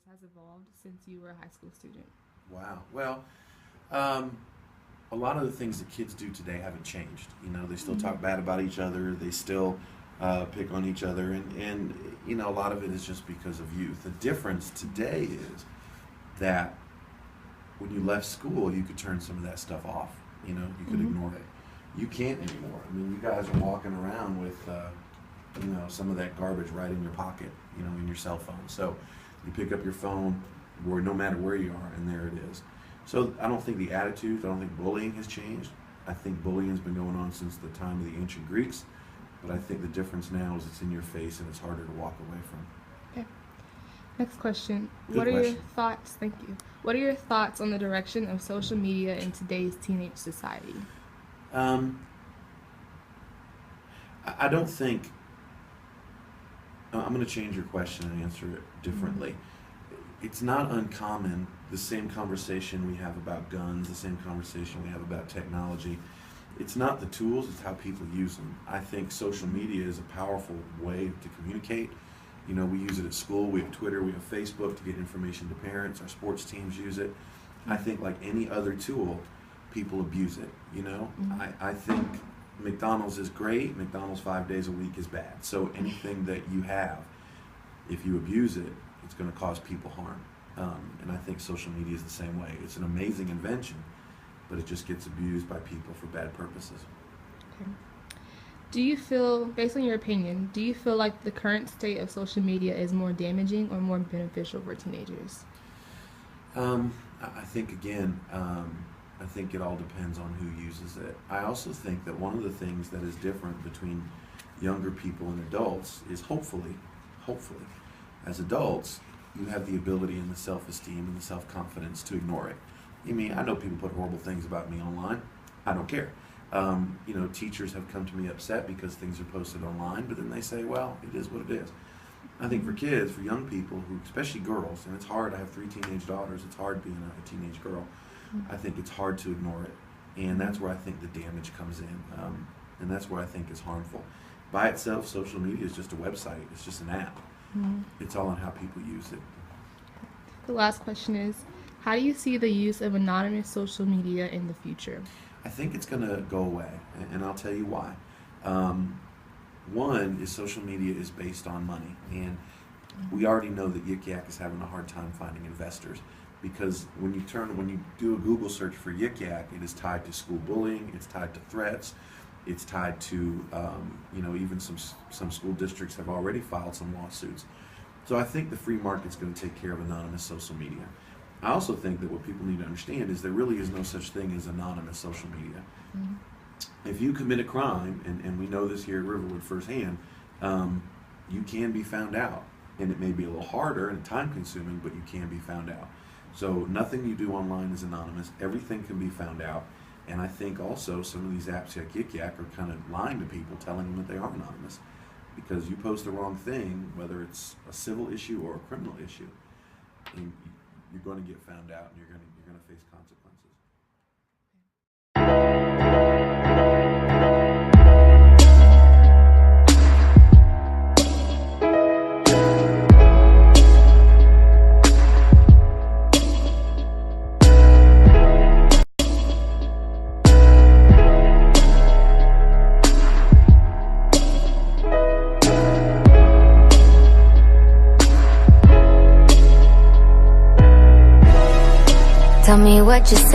has evolved since you were a high school student? Wow. Well, a lot of the things that kids do today haven't changed. You know, they still talk bad about each other. They still pick on each other, and you know, a lot of it is just because of youth. The difference today is that when you left school, you could turn some of that stuff off. You know, you could ignore it. You can't anymore. I mean, you guys are walking around with, you know, some of that garbage right in your pocket, you know, in your cell phone. So you pick up your phone, where no matter where you are, and there it is. So I don't think the attitude, I don't think bullying has changed. I think bullying has been going on since the time of the ancient Greeks. But I think the difference now is it's in your face and it's harder to walk away from. Okay. Next question. Good What are your question. thoughts? Thank you. What are your thoughts on the direction of social media in today's teenage society? I don't think, I'm going to change your question and answer it differently. It's not uncommon, the same conversation we have about guns, the same conversation we have about technology. It's not the tools, it's how people use them. I think social media is a powerful way to communicate. You know, we use it at school, we have Twitter, we have Facebook to get information to parents, our sports teams use it. I think like any other tool, people abuse it, you know? I think McDonald's is great, McDonald's 5 days a week is bad. So anything that you have, if you abuse it, it's gonna cause people harm. And I think social media is the same way. It's an amazing invention, but it just gets abused by people for bad purposes. Okay. Do you feel, based on your opinion, do you feel like the current state of social media is more damaging or more beneficial for teenagers? I think, again, I think it all depends on who uses it. I also think that one of the things that is different between younger people and adults is hopefully, as adults, you have the ability and the self-esteem and the self-confidence to ignore it. I mean, I know people put horrible things about me online. I don't care. You know, teachers have come to me upset because things are posted online, but then they say, well, it is what it is. I think for kids, for young people, who, especially girls, and it's hard, I have 3 teenage daughters, it's hard being a teenage girl. I think it's hard to ignore it. And that's where I think the damage comes in. And that's where I think it's harmful. By itself, social media is just a website. It's just an app. It's all on how people use it. The last question is, how do you see the use of anonymous social media in the future? I think it's going to go away, and I'll tell you why. One is social media is based on money, and we already know that Yik Yak is having a hard time finding investors, because when you do a Google search for Yik Yak, it is tied to school bullying, it's tied to threats, it's tied to you know, even some school districts have already filed some lawsuits. So I think the free market's going to take care of anonymous social media. I also think that what people need to understand is there really is no such thing as anonymous social media. If you commit a crime, and we know this here at Riverwood firsthand, you can be found out. And it may be a little harder and time consuming, but you can be found out. So nothing you do online is anonymous. Everything can be found out. And I think also some of these apps like Yik Yak are kind of lying to people, telling them that they are anonymous. Because you post the wrong thing, whether it's a civil issue or a criminal issue, and you're going to get found out, and you're going to face consequences. Tell me what you say.